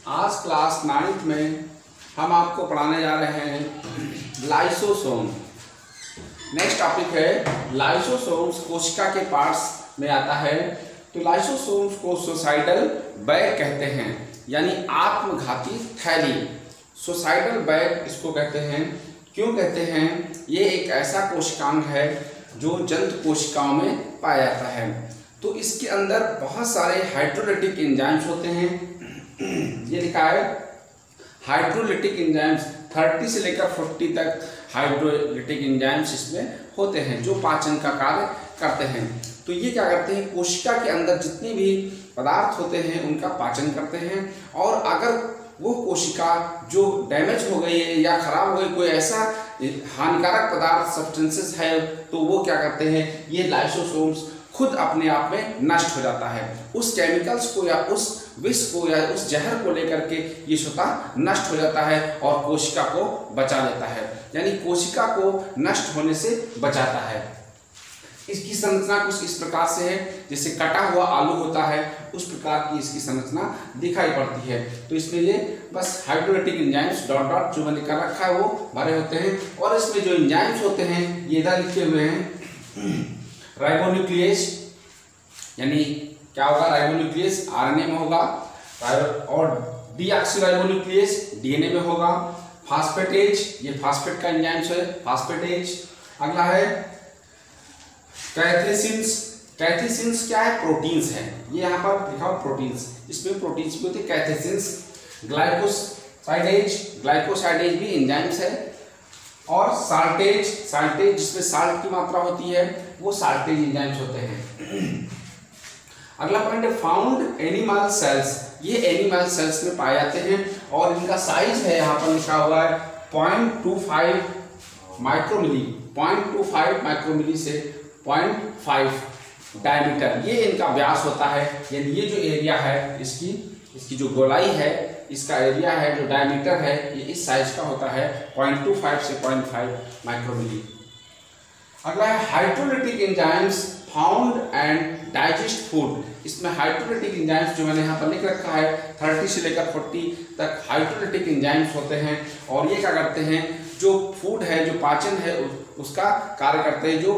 आज class 9th में हम आपको पढ़ाने जा रहे हैं लाइसोसोम। नेक्स्ट टॉपिक है लाइसोसोम्स। कोशिका के पार्ट्स में आता है। तो लाइसोसोम्स को सुसाइडल बैग कहते हैं, यानी आत्मघाती थैली। सुसाइडल बैग इसको कहते हैं। क्यों कहते हैं? ये एक ऐसा कोशिकांग है जो जंतु कोशिकाओं में पाया जाता है। तो इसके अंदर बहुत सारे हाइड्रोलिटिक एंजाइम्स होते हैं। ये लिखा है हाइड्रोलिटिक एंजाइम्स, 30 से लेकर 40 तक हाइड्रोलिटिक एंजाइम्स इसमें होते हैं जो पाचन का कार्य करते हैं। तो ये क्या करते हैं? कोशिका के अंदर जितने भी पदार्थ होते हैं उनका पाचन करते हैं। और अगर वो कोशिका जो डैमेज हो गई है या खराब हो गई, कोई ऐसा हानिकारक पदार्थ सब्सटेंसेस है, तो वो क्या करते हैं? ये लाइसोसोम्स खुद अपने आप में नष्ट हो जाता है। उस केमिकल्स को या उस विष को या उस जहर को लेकर के ये स्वतः नष्ट हो जाता है और कोशिका को बचा लेता है, यानी कोशिका को नष्ट होने से बचाता है। इसकी संरचना कुछ इस प्रकार से है, जैसे कटा हुआ आलू होता है उस प्रकार की इसकी संरचना दिखाई पड़ती है। तो इसमें ये बस हाइड्रोलिटिक एंजाइम्स डॉट डॉट जो मैंने कर रखा है वो भरे होते हैं। और इसमें जो एंजाइम्स होते हैं ये इधर लिखे हुए हैं। राइबोन्यूक्लियेज, यानी क्या होगा? राइबोन्यूक्लियेज आरएनए में होगा, और डीऑक्सीराइबोन्यूक्लियेज डीएनए में होगा। फास्फेटेज, ये फास्फेट का एंजाइम्स है, फास्फेटेज। अगला है कैथेसिन्स। कैथेसिन्स क्या है? प्रोटीन्स है। ये यहाँ पर लिखा हुआ प्रोटीन्स, इसमें प्रोटीन्स भी होते हैं कैथेसिन्स। ग्लाइकोसाइडेज, ग्लाइकोसाइडेज भी एंजाइम्स है। और साल्टेज, साल्टेज जिसमें साल्ट की मात्रा होती है वो साल्टेज एंजाइम्स होते हैं। अगला पॉइंट है फाउंड एनिमल सेल्स। ये एनिमल सेल्स में पाए जाते हैं और इनका साइज है यहाँ पर लिखा हुआ है 0.25 माइक्रोमिली, 0.25 माइक्रोमिली से 0.5 डायमीटर, ये इनका व्यास होता है। यानी ये जो एरिया है इसकी जो गोलाई है, इसका एरिया है जो डायमीटर है, ये इस साइज का होता है 0.25 से 0.5 माइक्रोमिली। अगला है hydrolytic enzymes found and digest food. इसमें हाइड्रोलिटिक एंजाइम्स जो मैंने यहाँ पर लिख रखा है 30 से लेकर 40 तक हाइड्रोलिटिक एंजाइम्स होते हैं। और ये क्या करते हैं? जो फूड है, जो पाचन है उसका कार्य करते हैं। जो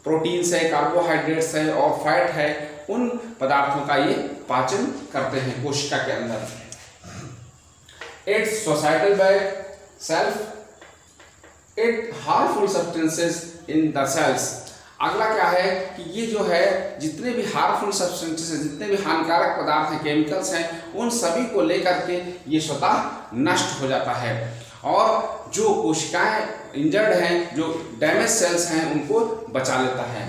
प्रोटीन्स है, कार्बोहाइड्रेट्स है और फैट है, उन पदार्थों का ये पाचन करते हैं कोशिका के अंदर। It's societal bag self it harmful substances in the cells. अगला क्या है कि ये जो है जितने भी हार्मफुल सब्सटेंसेस हैं, जितने भी हानिकारक पदार्थ हैं, केमिकल्स हैं, उन सभी को लेकर के ये स्वतः नष्ट हो जाता है। और जो कोशिकाएं इंजर्ड हैं, जो डैमेज सेल्स हैं, उनको बचा लेता है।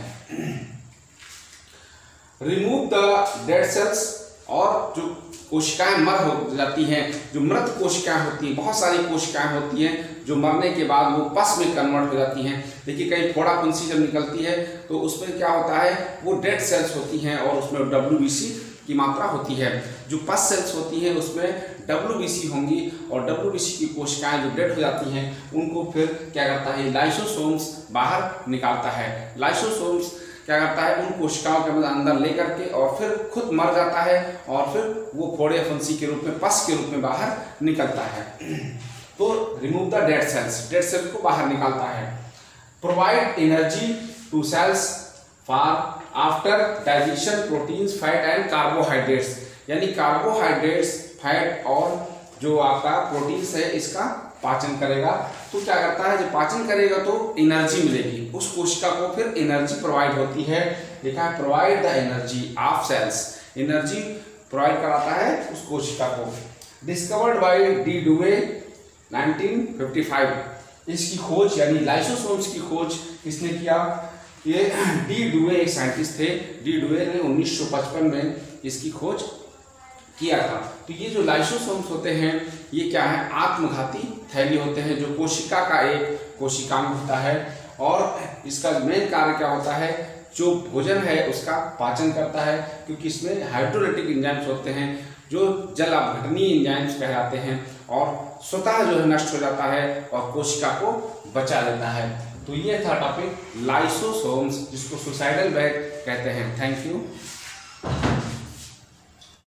Remove the dead sales. और जो कोशिकाएं मर हो जाती हैं, जो मृत कोशिकाएं होती हैं, बहुत सारी कोशिकाएं होती हैं जो मरने के बाद वो पस में कन्वर्ट हो जाती हैं। देखिए कहीं फोड़ा फुंसी जब निकलती है तो उसमें क्या होता है? वो डेड सेल्स होती हैं और उसमें WBC की मात्रा होती है। जो पस सेल्स होती हैं उसमें WBC होंगी, और WBC की कोशिकाएं जो डेड हो जाती हैं उनको फिर क्या करता है? लाइसोसोम्स बाहर निकालता है। लाइसोसोम्स क्या करता है? उन कोशिकाओं के अंदर लेकर के और फिर खुद मर जाता है और फिर वो फोड़े फंसी के रूप में, पस के रूप में बाहर निकलता है। तो remove the dead cells, dead cell को बाहर निकालता है। Provide energy to cells for after digestion proteins, fat and carbohydrates. यानी कार्बोहाइड्रेट्स, फैट और जो आपका प्रोटीन्स है इसका पाचन करेगा। तो क्या करता है? जब पाचन करेगा तो एनर्जी मिलेगी, उस कोशिका को फिर एनर्जी प्रोवाइड होती है। लिखा है provide the energy of cells, energy provide कराता है उस कोशिका को। Discovered by de Duve 1955। इसकी खोज यानी लाइसोसोम्स की खोज किसने किया? ये डी डुवे एक साइंटिस्ट थे। डी डुवे ने 1955 में इसकी खोज किया था। तो ये जो लाइसोसोम्स होते हैं ये क्या है? आत्मघाती थैली होते हैं, जो कोशिका का एक कोशिकांग होता है। और इसका मेन कार्य क्या होता है? जो भोजन है उसका पाचन करता है, क्योंकि इसमें हाइड्रोलिटिक एंजाइम्स होते हैं जो जल अपघटनीय एंजाइम्स कहलाते हैं, और स्वतः जो है नष्ट हो जाता है और कोशिका को बचा लेता है। तो ये था टॉपिक लाइसोसोम्स, जिसको सुसाइडल बैग कहते हैं। Thank you.